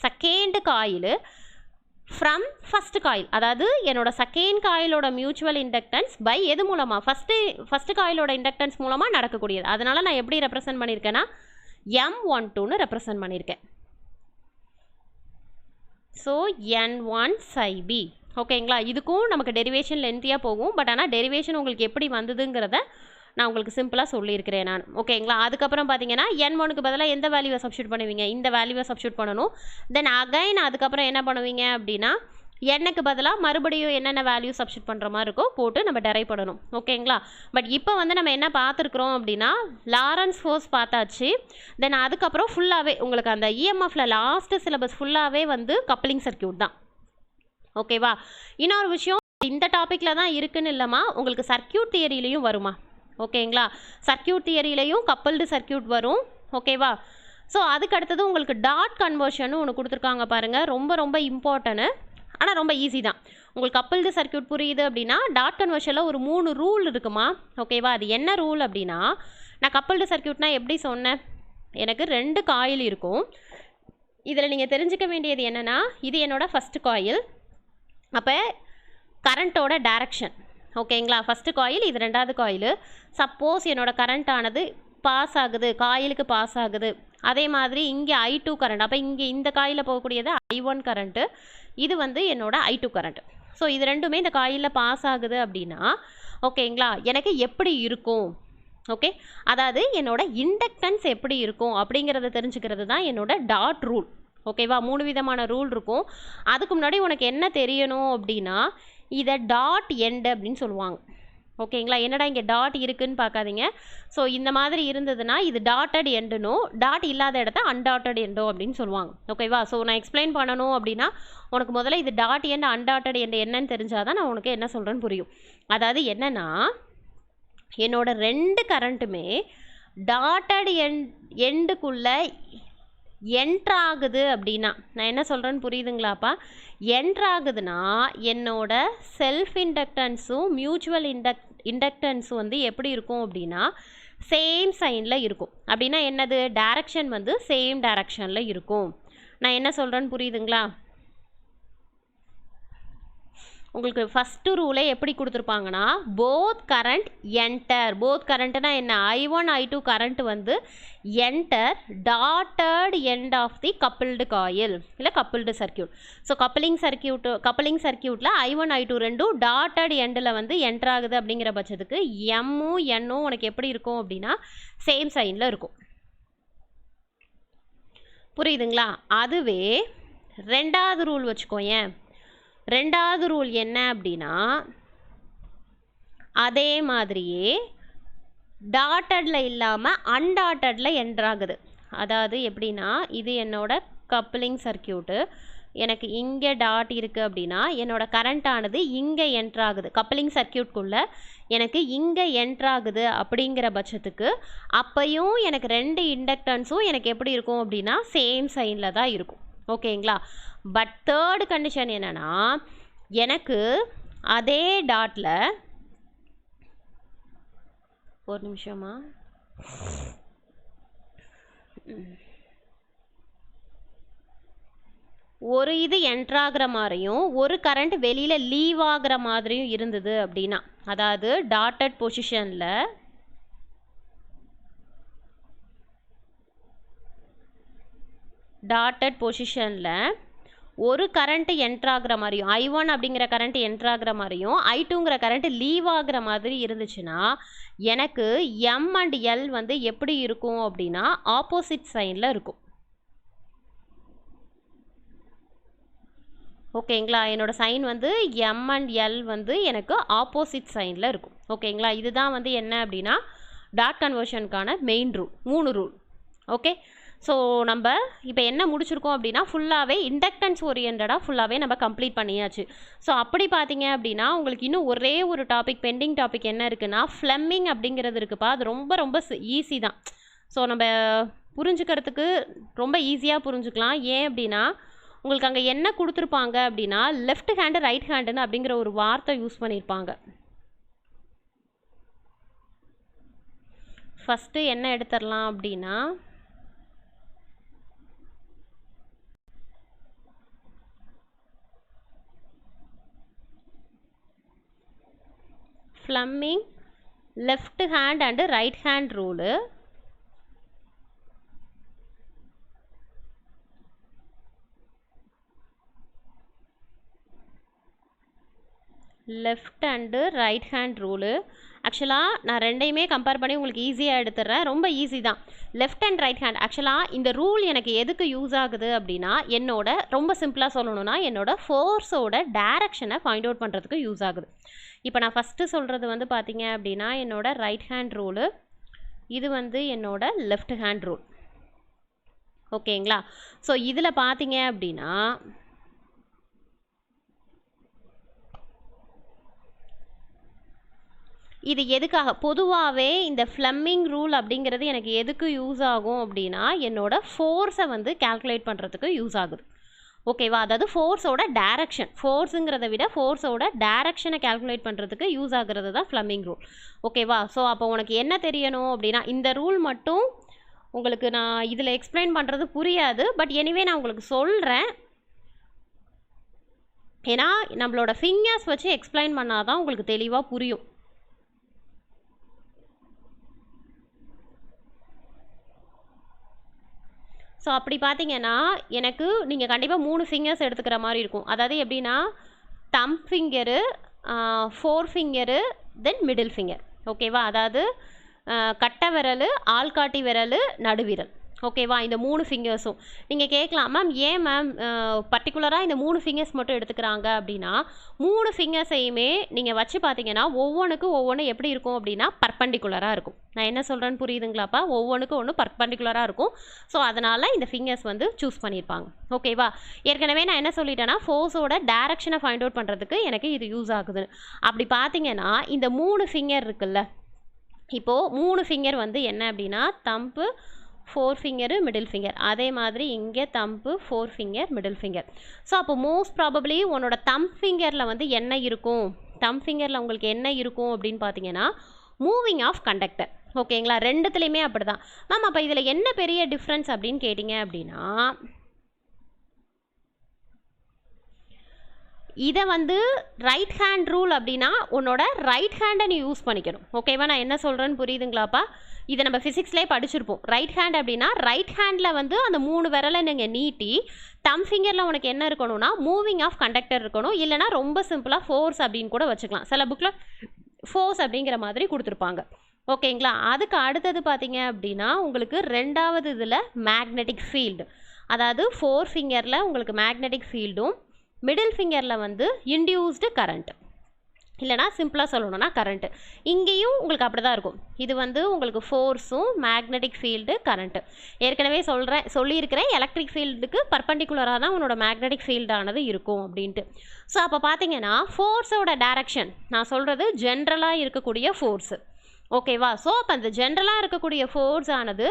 second coil from first coil, அதாவது என்னோட செகண்ட் காயிலோட மியூச்சுவல் இண்டக்டன்ஸ் பை எது மூலமாக? ஃபஸ்ட்டு காயிலோட இண்டக்டன்ஸ் மூலமாக நடக்கக்கூடியது. அதனால் நான் எப்படி ரெப்ரசன்ட் பண்ணியிருக்கேன்னா M12ன்னு ரெப்ரசன்ட் பண்ணியிருக்கேன். So N1 ψB. ஓகேங்களா? இதுக்கும் நமக்கு டெரிவேஷன் லென்த்தியாக போகும். பட் ஆனால் டெரிவேஷன் உங்களுக்கு எப்படி வந்ததுங்கிறத நான் உங்களுக்கு சிம்பிளாக சொல்லியிருக்கிறேன் நான். ஓகேங்களா? அதுக்கப்புறம் பார்த்தீங்கன்னா n1க்கு பதிலாக எந்த வேல்யூவை சப்ஸ்டியூட் பண்ணுவீங்க? இந்த வேல்யூவை சப்ஸ்டியூட் பண்ணணும். தென் அகைன் அதுக்கப்புறம் என்ன பண்ணுவீங்க அப்படின்னா n-க்கு பதிலாக மறுபடியும் என்னென்ன வேல்யூ சப்ஸ்டியூட் பண்ணுற மாதிரி இருக்கோ போட்டு நம்ம டெரைவ் பண்ணணும். ஓகேங்களா? பட் இப்போ வந்து நம்ம என்ன பார்த்துருக்குறோம் அப்படின்னா லாரன்ஸ் ஃபோர்ஸ் பார்த்தாச்சு. தென் அதுக்கப்புறம் ஃபுல்லாகவே உங்களுக்கு அந்த இஎம்எஃப்ல லாஸ்ட்டு சிலபஸ் ஃபுல்லாகவே வந்து கப்ளிங் சர்க்யூட் தான். ஓகேவா? இன்னொரு விஷயம், இந்த டாப்பிக்கில் தான் இருக்குன்னு இல்லைம்மா, உங்களுக்கு சர்க்யூட் தியரியிலையும் வருமா? ஓகேங்களா? சர்க்யூட் தியரியிலையும் கப்பல்டு சர்க்யூட் வரும். ஓகேவா? ஸோ அதுக்கு அடுத்தது உங்களுக்கு டாட் கன்வர்ஷன் ஒன்று கொடுத்துருக்காங்க பாருங்கள். ரொம்ப ரொம்ப இம்பார்ட்டன்ட்டு, ஆனால் ரொம்ப ஈஸி தான். உங்களுக்கு கப்பல்டு சர்க்யூட் புரியுது அப்படின்னா டாட் கன்வர்ஷனில் ஒரு 3 ரூல் இருக்குமா? ஓகேவா? அது என்ன ரூல் அப்படின்னா, நான் கப்பல்டு சர்க்யூட்னா எப்படி சொன்னேன், எனக்கு 2 காயில் இருக்கும். இதில் நீங்கள் தெரிஞ்சுக்க வேண்டியது என்னென்னா, இது என்னோடய ஃபஸ்ட்டு காயில். அப்போ கரண்ட்டோட டைரக்ஷன், ஓகேங்களா, ஃபஸ்ட்டு காயில், இது 2வது காயில். சப்போஸ் என்னோடய கரண்ட் ஆனது பாஸ் ஆகுது, காயிலுக்கு பாஸ் ஆகுது. அதே மாதிரி இங்கே I2 கரண்ட், அப்போ இங்கே இந்த காயிலில் போகக்கூடியது I1 கரண்ட்டு, இது வந்து என்னோட I2 கரண்ட். ஸோ இது ரெண்டுமே இந்த காயிலில் பாஸ் ஆகுது அப்படின்னா ஓகேங்களா, எனக்கு எப்படி இருக்கும்? ஓகே, அதாவது என்னோட இண்டக்டன்ஸ் எப்படி இருக்கும் அப்படிங்கிறத தெரிஞ்சுக்கிறது தான் என்னோட டாட் ரூல். ஓகேவா? 3 விதமான ரூல் இருக்கும். அதுக்கு முன்னாடி உனக்கு என்ன தெரியணும் அப்படின்னா, இதை டாட் எண்டு அப்படின்னு சொல்லுவாங்க. ஓகேங்களா? என்னடா இங்கே டாட் இருக்குன்னு பார்க்காதீங்க. ஸோ இந்த மாதிரி இருந்ததுன்னா இது டாட்டட் எண்டுனோ, டாட் இல்லாத இடத்த அன்டாட்டட் எண்டோ அப்படின்னு சொல்லுவாங்க. ஓகேவா? ஸோ நான் எக்ஸ்பிளைன் பண்ணணும் அப்படின்னா உனக்கு முதல்ல இது டாட் எண்டு அன்டாட்டட் எண்டு என்னன்னு தெரிஞ்சாதான் நான் உனக்கு என்ன சொல்கிறேன்னு புரியும். அதாவது என்னென்னா, என்னோட 2 கரண்ட்டுமே டாட்டட் எண்டுக்குள்ளே என்ட்ராகுது அப்படின்னா, நான் என்ன சொல்கிறேன்னு புரியுதுங்களாப்பா? என்ட்ராகுதுன்னா என்னோட செல்ஃப் இண்டக்டன்ஸும் மியூச்சுவல் இண்டக்டன்ஸும் வந்து எப்படி இருக்கும் அப்படின்னா சேம் சைனில் இருக்கும். அப்படின்னா என்னது? டைரக்ஷன் வந்து சேம் டைரக்ஷனில் இருக்கும். நான் என்ன சொல்கிறேன்னு புரியுதுங்களா? உங்களுக்கு ஃபஸ்ட்டு ரூலே எப்படி கொடுத்துருப்பாங்கன்னா போத் கரண்ட் என்டர். போத் கரண்ட்னா என்ன? I1 I2 கரண்ட் வந்து enter dotted end of the coupled coil இல்லை கப்பிள்டு சர்க்கியூட். ஸோ கப்பிளிங் சர்க்கியூட்டில் I1 I2 ரெண்டும் டாட்டட் எண்டில் வந்து என்டர் ஆகுது அப்படிங்கிற பட்சத்துக்கு எம்மும் என்னும் உனக்கு எப்படி இருக்கும் அப்படின்னா சேம் சைனில் இருக்கும். புரியுதுங்களா? அதுவே ரெண்டாவது ரூல் வச்சுக்கோயேன். ரெண்டாவது ரூல் என்ன அப்படின்னா அதே மாதிரியே டாட்டடில் இல்லாமல் அன்டாட்டடில் என்ட்ராகுது. அதாவது எப்படின்னா இது என்னோட கப்ளிங் சர்க்கியூட்டு, எனக்கு இங்கே டாட் இருக்குது அப்படின்னா என்னோடய கரண்ட்டானது இங்கே என்ட்ராகுது. கப்ளிங் சர்க்கியூட்குள்ளே எனக்கு இங்கே என்ட்ராகுது அப்படிங்கிற பட்சத்துக்கு அப்பையும் எனக்கு ரெண்டு இண்டக்டன்ஸும் எனக்கு எப்படி இருக்கும் அப்படின்னா சேம் சைனில் தான் இருக்கும். ஓகேங்களா? பட் தேர்டு கண்டிஷன் என்னென்னா எனக்கு அதே டாட்டில் ஒரு நிமிஷமா ஒரு இது என்ட்ராகிற மாதிரியும் ஒரு கரண்ட் வெளியில் லீவ் ஆகிற மாதிரியும் இருந்தது அப்படின்னா, அதாவது டாட்டட் பொசிஷனில் ஒரு கரண்ட் என்ட்ராகிற மாதிரியும் I1 அப்படிங்கிற கரண்ட் என்ட்ராகிற மாதிரியும் I2ங்கிற கரண்ட் லீவ் ஆகிற மாதிரி இருந்துச்சுன்னா எனக்கு M அண்ட் L வந்து எப்படி இருக்கும் அப்படின்னா ஆப்போசிட் சைனில் இருக்கும். ஓகேங்களா? என்னோடய சைன் வந்து M அண்ட் L வந்து எனக்கு ஆப்போசிட் சைனில் இருக்கும். ஓகேங்களா? இதுதான் வந்து என்ன அப்படின்னா டாட் கன்வர்ஷனுக்கான main rule, 3 rule. Okay, so நம்ம இப்போ என்ன முடிச்சிருக்கோம் அப்படின்னா ஃபுல்லாகவே இண்டக்டன்ஸ் ஓரியன்டாக ஃபுல்லாகவே நம்ம கம்ப்ளீட் பண்ணியாச்சு. ஸோ அப்படி பார்த்தீங்க அப்படின்னா உங்களுக்கு இன்னும் ஒரே ஒரு டாபிக் பெண்டிங் டாபிக் என்ன இருக்குன்னா ஃப்ளெமிங் அப்படிங்கிறது இருக்குப்பா. அது ரொம்ப ரொம்ப ஈஸி தான். ஸோ நம்ம புரிஞ்சுக்கிறதுக்கு ரொம்ப ஈஸியாக புரிஞ்சுக்கலாம். ஏன் அப்படின்னா உங்களுக்கு அங்கே என்ன கொடுத்துருப்பாங்க அப்படின்னா லெஃப்ட் ஹேண்டு ரைட் ஹேண்டுன்னு அப்படிங்கிற ஒரு வார்த்தை யூஸ் பண்ணியிருப்பாங்க. ஃபஸ்ட்டு என்ன எடுத்துடலாம் அப்படின்னா Fleming left hand and right hand rule. Left and right hand rule. ஆக்சுவலாக நான் ரெண்டையுமே கம்பேர் பண்ணி உங்களுக்கு ஈஸியாக எடுத்துடுறேன். ரொம்ப ஈஸி தான். லெஃப்ட் அண்ட் ரைட் ஹேண்ட் ஆக்சுவலாக இந்த ரூல் எனக்கு எதுக்கு யூஸ் ஆகுது அப்படின்னா என்னோட ரொம்ப சிம்பிளாக சொல்லணும்னா என்னோட ஃபோர்ஸோட டைரக்ஷனை ஃபைண்ட் அவுட் பண்ணுறதுக்கு யூஸ் ஆகுது. இப்போ நான் ஃபஸ்ட்டு சொல்கிறது வந்து பார்த்தீங்க அப்படின்னா என்னோட ரைட் ஹேண்ட் ரூலு, இது வந்து என்னோட லெஃப்ட் ஹேண்ட் ரூல். ஓகேங்களா? ஸோ இதில் பார்த்தீங்க அப்படின்னா இது எதுக்காக பொதுவாகவே இந்த ஃப்ளெமிங் ரூல் அப்படிங்கிறது எனக்கு எதுக்கு யூஸ் ஆகும் அப்படின்னா என்னோட ஃபோர்ஸை வந்து கால்குலேட் பண்ணுறதுக்கு யூஸ் ஆகுது. ஓகேவா? அதாவது ஃபோர்ஸோட டைரக்ஷன், ஃபோர்ஸுங்கிறத விட ஃபோர்ஸோட டைரக்ஷனை கால்குலேட் பண்ணுறதுக்கு யூஸ் ஆகுறது தான் ஃப்ளெமிங் ரூல். ஓகேவா? ஸோ அப்போ உனக்கு என்ன தெரியணும் அப்படின்னா இந்த ரூல் மட்டும் உங்களுக்கு நான் இதில் எக்ஸ்பிளைன் பண்ணுறது புரியாது. பட் எனிவே நான் உங்களுக்கு சொல்கிறேன். ஏன்னா நம்மளோட ஃபிங்கர்ஸ் வச்சு எக்ஸ்பிளைன் பண்ணால் தான் உங்களுக்கு தெளிவாக புரியும். ஸோ அப்படி பார்த்தீங்கன்னா எனக்கு நீங்கள் கண்டிப்பாக 3 ஃபிங்கர்ஸ் எடுத்துக்கிற மாதிரி இருக்கும். அதாவது எப்படின்னா தம் ஃபிங்கரு, 4 ஃபிங்கரு, தென் மிடில் ஃபிங்கர். ஓகேவா? அதாவது கட்டை விரல், ஆள்காட்டி விரல், நடுவிரல். ஓகேவா? இந்த 3 ஃபிங்கர்ஸும் நீங்கள் கேட்கலாம் மேம் ஏன் மேம் பர்டிகுலராக இந்த 3 ஃபிங்கர்ஸ் மட்டும் எடுத்துக்கிறாங்க அப்படின்னா 3 ஃபிங்கர்ஸையுமே நீங்கள் வச்சு பார்த்தீங்கன்னா ஒவ்வொன்றுக்கும் ஒவ்வொன்று எப்படி இருக்கும் அப்படின்னா பர்பண்டிகுலராக இருக்கும். நான் என்ன சொல்கிறேன்னு புரியுதுங்களாப்பா? ஒவ்வொன்றுக்கும் ஒன்று பர்பண்டிகுலராக இருக்கும். ஸோ அதனால் இந்த ஃபிங்கர்ஸ் வந்து சூஸ் பண்ணியிருப்பாங்க. ஓகேவா? ஏற்கனவே நான் என்ன சொல்லிட்டேன்னா ஃபோர்ஸோட டைரக்ஷனை ஃபைண்ட் அவுட் பண்ணுறதுக்கு எனக்கு இது யூஸ் ஆகுது. அப்படி பார்த்தீங்கன்னா இந்த 3 ஃபிங்கர் இருக்குல்ல, இப்போது 3 ஃபிங்கர் வந்து என்ன அப்படின்னா தம்பு, 4 ஃபிங்கரு, மிடில் ஃபிங்கர். அதே மாதிரி இங்கே தம்பு, 4 ஃபிங்கர், மிடில் ஃபிங்கர். ஸோ அப்போ மோஸ்ட் ப்ராபப்ளி உன்னோட தம் ஃபிங்கரில் வந்து என்ன இருக்கும், தம் ஃபிங்கரில் உங்களுக்கு என்ன இருக்கும் அப்படின்னு பார்த்தீங்கன்னா மூவிங் ஆஃப் கண்டக்டர். ஓகேங்களா? ரெண்டுத்துலேயுமே அப்படி தான் மேம். அப்போ இதில் என்ன பெரிய டிஃப்ரென்ஸ் அப்படின்னு கேட்டிங்க அப்படின்னா இதை வந்து ரைட் ஹேண்ட் ரூல் அப்படின்னா உன்னோட ரைட் ஹேண்டை நீ யூஸ் பண்ணிக்கணும். ஓகேவா, நான் என்ன சொல்கிறேன்னு புரியுதுங்களாப்பா? இதை நம்ம ஃபிசிக்ஸ்லேயே படிச்சிருப்போம். ரைட் ஹேண்ட் அப்படின்னா ரைட் ஹேண்டில் வந்து அந்த 3 விரலை நீங்கள் நீட்டி தம் ஃபிங்கரில் உனக்கு என்ன இருக்கணும்னா மூவிங் ஆஃப் கண்டக்டர் இருக்கணும். இல்லைனா ரொம்ப சிம்பிளாக ஃபோர்ஸ் அப்படின்னு கூட வச்சுக்கலாம். சில புக்கில் ஃபோர்ஸ் அப்படிங்கிற மாதிரி கொடுத்துருப்பாங்க. ஓகேங்களா, அதுக்கு அடுத்தது பார்த்தீங்க அப்படின்னா உங்களுக்கு 2வது இதில் மேக்னெட்டிக் ஃபீல்டு, அதாவது 4 ஃபிங்கரில் உங்களுக்கு மேக்னெட்டிக் ஃபீல்டும் மிடில் ஃபிங்கரில் வந்து இன்டியூஸ்டு கரண்ட், இல்லைனா சிம்பிளாக சொல்லணும்னா கரண்ட்டு. இங்கேயும் உங்களுக்கு அப்படி தான் இருக்கும். இது வந்து உங்களுக்கு ஃபோர்ஸும் மேக்னெட்டிக் ஃபீல்டு கரண்ட்டு. ஏற்கனவே சொல்லியிருக்கிறேன் எலக்ட்ரிக் ஃபீல்டுக்கு பர்பண்டிகுலராக தான் உன்னோட மேக்னெட்டிக் ஃபீல்டானது இருக்கும் அப்படின்ட்டு. ஸோ அப்போ பார்த்தீங்கன்னா ஃபோர்ஸோட டைரக்ஷன் நான் சொல்கிறது ஜென்ரலாக இருக்கக்கூடிய ஃபோர்ஸு. ஓகேவா, ஸோ அப்போ அந்த ஜென்ரலாக இருக்கக்கூடிய ஃபோர்ஸ் ஆனது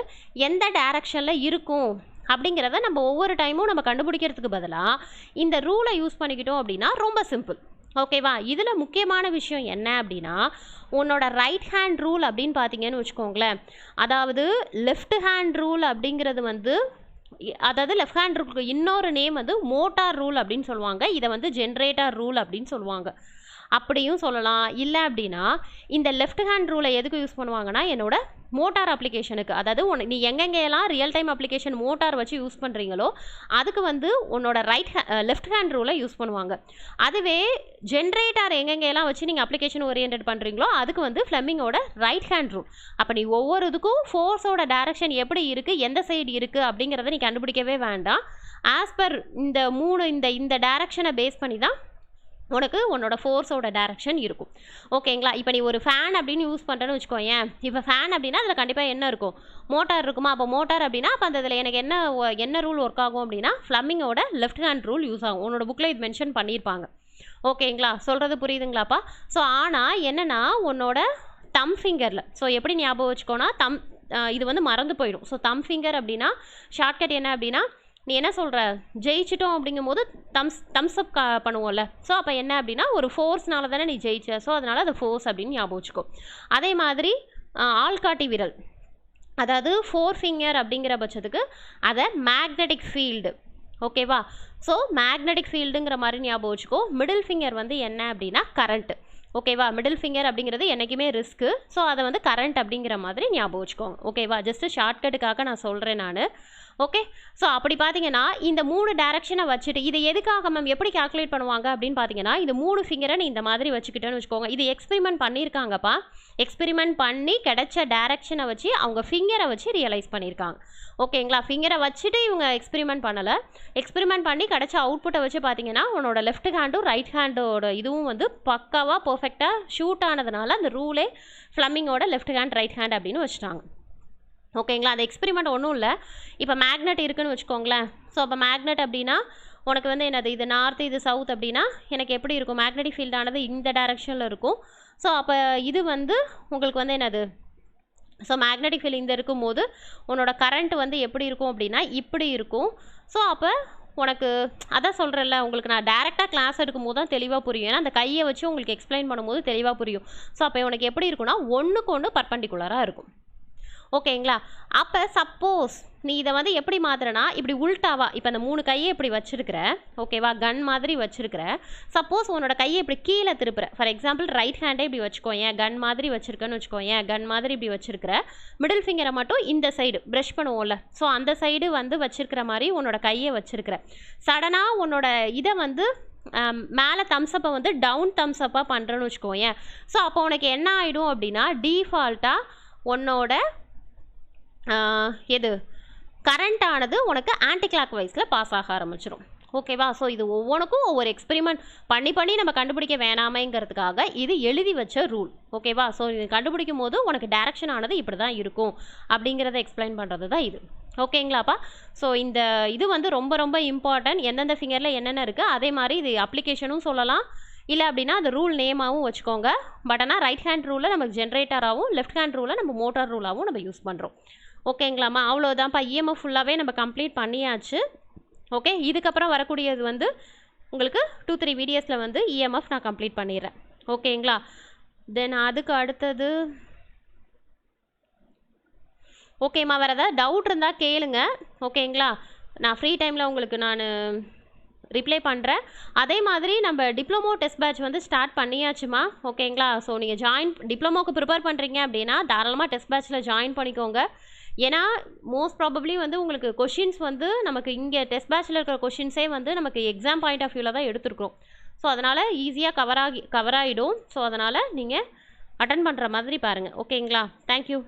எந்த டைரக்ஷனில் இருக்கும் அப்படிங்கிறத நம்ம ஒவ்வொரு டைமும் நம்ம கண்டுபிடிக்கிறதுக்கு பதிலாக இந்த ரூலை யூஸ் பண்ணிக்கிட்டோம் அப்படின்னா ரொம்ப சிம்பிள். ஓகேவா, இதில் முக்கியமான விஷயம் என்ன அப்படின்னா உன்னோட ரைட் ஹேண்ட் ரூல் அப்படின்னு பார்த்தீங்கன்னு வச்சுக்கோங்களேன். அதாவது லெஃப்ட் ஹேண்ட் ரூல் அப்படிங்கிறது வந்து, அதாவது லெஃப்ட் ஹேண்ட் ரூலுக்கு இன்னொரு நேம் வந்து மோட்டார் ரூல் அப்படின்னு சொல்லுவாங்க. இதை வந்து ஜென்ரேட்டர் ரூல் அப்படின்னு சொல்லுவாங்க. அப்படியும் சொல்லலாம். இல்லை அப்படின்னா இந்த லெஃப்ட் ஹேண்ட் ரூலை எதுக்கு யூஸ் பண்ணுவாங்கன்னா என்னோட மோட்டார் அப்ளிகேஷனுக்கு, அதாவது நீ எங்கெங்கெல்லாம் ரியல் டைம் அப்ளிகேஷன் மோட்டார் வச்சு யூஸ் பண்ணுறீங்களோ அதுக்கு வந்து உன்னோட லெஃப்ட் ஹேண்ட் ரூலை யூஸ் பண்ணுவாங்க. அதுவே ஜென்ரேட்டர் எங்கெங்கெல்லாம் வச்சு நீங்கள் அப்ளிகேஷன் ஓரியன்ட் பண்ணுறீங்களோ அதுக்கு வந்து ஃப்ளெமிங்கோட ரைட் ஹேண்ட் ரூல். அப்போ நீ ஒவ்வொரு இதுக்கும் ஃபோர்ஸோட டைரக்ஷன் எப்படி இருக்குது, எந்த சைடு இருக்குது அப்படிங்கிறத நீ கண்டுபிடிக்கவே வேண்டாம். ஆஸ் பர் இந்த 3 இந்த டைரக்ஷனை பேஸ் பண்ணி தான் உனக்கு உன்னோட ஃபோர்ஸோட டைரக்ஷன் இருக்கும். ஓகேங்களா, இப்போ நீ ஒரு ஃபேன் அப்படின்னு யூஸ் பண்ணுறேன்னு வச்சுக்கோயேன். இப்போ ஃபேன் அப்படின்னா அதில் கண்டிப்பாக என்ன இருக்கும், மோட்டார் இருக்குமா? அப்போ மோட்டார் அப்படின்னா அப்போ அந்த இதில் எனக்கு என்ன ரூல் ஒர்க் ஆகும் அப்படின்னா ஃப்ளெமிங்கோட லெஃப்ட் ஹேண்ட் ரூல் யூஸ் ஆகும். உன்னோட புக்கில் இது மென்ஷன் பண்ணியிருப்பாங்க. ஓகேங்களா, சொல்கிறது புரியுதுங்களாப்பா? ஸோ ஆனால் என்னென்னா உன்னோட தம் ஃபிங்கரில், ஸோ எப்படி ஞாபகம் வச்சுக்கோன்னா இது வந்து மறந்து போயிடும். ஸோ தம் ஃபிங்கர் அப்படின்னா ஷார்ட்கட் என்ன அப்படின்னா நீ என்ன சொல்கிற, ஜெயிச்சிட்டோம் அப்படிங்கும் போது தம்ஸ் அப் பண்ணுவோம்ல. ஸோ அப்போ என்ன அப்படின்னா ஒரு ஃபோர்ஸ்னால தானே நீ ஜெயிச்ச, ஸோ அதனால் அது ஃபோர்ஸ் அப்படின்னு ஞாபகம் வச்சுக்கோ. அதே மாதிரி ஆள்காட்டி விரல், அதாவது 4 ஃபிங்கர் அப்படிங்கிற பட்சத்துக்கு அதை மேக்னெட்டிக் ஃபீல்டு. ஓகேவா, ஸோ மேக்னெட்டிக் ஃபீல்டுங்கிற மாதிரி ஞாபகம் வச்சுக்கோ. மிடில் ஃபிங்கர் வந்து என்ன அப்படின்னா கரண்ட்டு. ஓகேவா, மிடில் ஃபிங்கர் அப்படிங்கிறது என்றைக்குமே ரிஸ்க்கு. ஸோ அதை வந்து கரண்ட் அப்படிங்கிற மாதிரி ஞாபகம் வச்சுக்கோங்க. ஓகேவா, ஜஸ்ட்டு ஷார்ட்கட்டுக்காக நான் சொல்கிறேன் நான். ஓகே, ஸோ அப்படி பார்த்தீங்கன்னா இந்த 3 டைரக்ஷனை வச்சுட்டு இதை எதுக்காக மேம் எப்படி கால்குலேட் பண்ணுவாங்க அப்படின்னு பார்த்தீங்கன்னா இந்த 3 ஃபிங்கரை நீ இந்த மாதிரி வச்சுக்கிட்டேன்னு வச்சுக்கோங்க. இது எக்ஸ்பெரிமெண்ட் பண்ணியிருக்காங்கப்பா. எக்ஸ்பெரிமெண்ட் பண்ணி கிடைச்ச டைரக்ஷனை வச்சு அவங்க ஃபிங்கரை வச்சு ரியலைஸ் பண்ணியிருக்காங்க. ஓகேங்களா, ஃபிங்கரை வச்சுட்டு இவங்க எக்ஸ்பெரிமெண்ட் பண்ணலை. எக்ஸ்பெரிமெண்ட் பண்ணி கிடைச்ச அவுட்புட்டை வச்சு பார்த்தீங்கன்னா உன்னோட லெஃப்ட் ஹேண்டும் ரைட் ஹேண்டோட இதுவும் வந்து பக்காவாக பர்ஃபெக்டாக ஷூட் ஆனதுனால அந்த ரூலே ஃப்ளெமிங்கோட லெஃப்ட் ஹேண்ட் ரைட் ஹேண்ட் அப்படின்னு வச்சுட்டாங்க. ஓகேங்களா, அந்த எக்ஸ்பெரிமெண்ட் ஒன்றும் இல்லை. இப்போ மேக்னெட் இருக்குன்னு வச்சுக்கோங்களேன். ஸோ அப்போ மேக்னெட் அப்படின்னா உனக்கு வந்து என்னது, இது நார்த் இது சவுத் அப்படின்னா எனக்கு எப்படி இருக்கும், மேக்னெட்டிக் ஃபீல்டானது இந்த டைரக்ஷனில் இருக்கும். ஸோ அப்போ இது வந்து உங்களுக்கு வந்து என்னது, ஸோ மேக்னெட்டிக் ஃபீல்டு இந்த இருக்கும்போது உன்னோட கரண்ட் வந்து எப்படி இருக்கும் அப்படின்னா இப்படி இருக்கும். ஸோ அப்போ உனக்கு அதான் சொல்கிறேன்ல, உங்களுக்கு நான் டேரெக்டாக கிளாஸ் எடுக்கும்போது தான் தெளிவாக புரியும். ஏன்னா அந்த கையை வச்சு உங்களுக்கு எக்ஸ்பிளைன் பண்ணும்போது தெளிவாக புரியும். ஸோ அப்போ உனக்கு எப்படி இருக்குன்னா ஒன்றுக்கு ஒன்று பர்பண்டிகுலராக இருக்கும். ஓகேங்களா, அப்போ சப்போஸ் நீ இதை வந்து எப்படி மாத்துறனா இப்படி உல்ட்டாவா, இப்போ அந்த 3 கையை இப்படி வச்சிருக்கிற, ஓகேவா, கன் மாதிரி வச்சிருக்கிற. சப்போஸ் உன்னோட கையை இப்படி கீழே திருப்புற, ஃபார் எக்ஸாம்பிள் ரைட் ஹேண்டே இப்படி வச்சுக்கோயேன், கன் மாதிரி வச்சிருக்கேன்னு வச்சுக்கோயேன், கன் மாதிரி இப்படி வச்சிருக்கிற, மிடில் ஃபிங்கரை மட்டும் இந்த சைடு ப்ரஷ் பண்ணுவோம்ல, ஸோ அந்த சைடு வந்து வச்சிருக்கிற மாதிரி உன்னோட கையை வச்சிருக்கிற. சடனாக உன்னோட இதை வந்து மேலே தம்ஸ்அப்பை வந்து டவுன் தம்ஸ்அப்பாக பண்ணுறேன்னு வச்சுக்கோயேன். ஸோ அப்போ உனக்கு என்ன ஆகிடும் அப்படின்னா டிஃபால்ட்டாக உன்னோட எது கரண்ட் ஆனது உனக்கு ஆன்டி கிளாக் வைஸில் பாஸ் ஆக ஆரம்பிச்சிடும். ஓகேவா, ஸோ இது ஒவ்வொன்றுக்கும் ஒவ்வொரு எக்ஸ்பெரிமெண்ட் பண்ணி நம்ம கண்டுபிடிக்க வேணாமைங்கிறதுக்காக இது எழுதி வச்ச ரூல். ஓகேவா, ஸோ இது கண்டுபிடிக்கும் போது உனக்கு டைரக்ஷன் ஆனது இப்படி தான் இருக்கும் அப்படிங்கிறத எக்ஸ்பிளைன் பண்ணுறது தான் இது. ஓகேங்களாப்பா, ஸோ இந்த இது வந்து ரொம்ப ரொம்ப இம்பார்ட்டன்ட். எந்தெந்த ஃபிங்கரில் என்னென்ன இருக்குது, அதே மாதிரி இது அப்ளிகேஷனும் சொல்லலாம், இல்லை அப்படின்னா அது ரூல் நேமாகவும் வச்சுக்கோங்க. பட் ஆனால் ரைட் ஹேண்ட் ரூலில் நமக்கு ஜென்ரேட்டராகவும், லெஃப்ட் ஹேண்ட் ரூலில் நம்ம மோட்டார் ரூலாகவும் நம்ம யூஸ் பண்ணுறோம். ஓகேங்களாம்மா, அவ்வளோதான்ப்பா. இஎம்எஃப் ஃபுல்லாகவே நம்ம கம்ப்ளீட் பண்ணியாச்சு. ஓகே, இதுக்கப்புறம் வரக்கூடியது வந்து உங்களுக்கு 2-3 வீடியோஸில் வந்து இஎம்எஃப் நான் கம்ப்ளீட் பண்ணிடுறேன். ஓகேங்களா, தென் அதுக்கு அடுத்தது ஓகேம்மா, வேறு ஏதாவது டவுட் இருந்தால் கேளுங்க. ஓகேங்களா, நான் ஃப்ரீ டைமில் உங்களுக்கு நான் ரிப்ளை பண்ணுறேன். அதே மாதிரி நம்ம டிப்ளமோ டெஸ்ட் பேட்ச் வந்து ஸ்டார்ட் பண்ணியாச்சுமா, ஓகேங்களா? ஸோ நீங்கள் டிப்ளமோக்கு ப்ரிப்பேர் பண்ணுறீங்க அப்படின்னா தாராளமாக டெஸ்ட் பேட்ச்சில் ஜாயின் பண்ணிக்கோங்க. ஏன்னா மோஸ்ட் ப்ராபப்ளி வந்து உங்களுக்கு கொஷின்ஸ் வந்து நமக்கு இங்கே டெஸ்ட் பேட்ச்சில் இருக்கிற கொஷின்ஸே வந்து நமக்கு எக்ஸாம் பாயிண்ட் ஆஃப் வியூவில் தான் எடுத்துருக்கோம். ஸோ அதனால் ஈஸியாக கவர் ஆகிடும். ஸோ அதனால் நீங்கள் அட்டன் பண்ணுற மாதிரி பாருங்கள், ஓகேங்களா? தேங்க்யூ.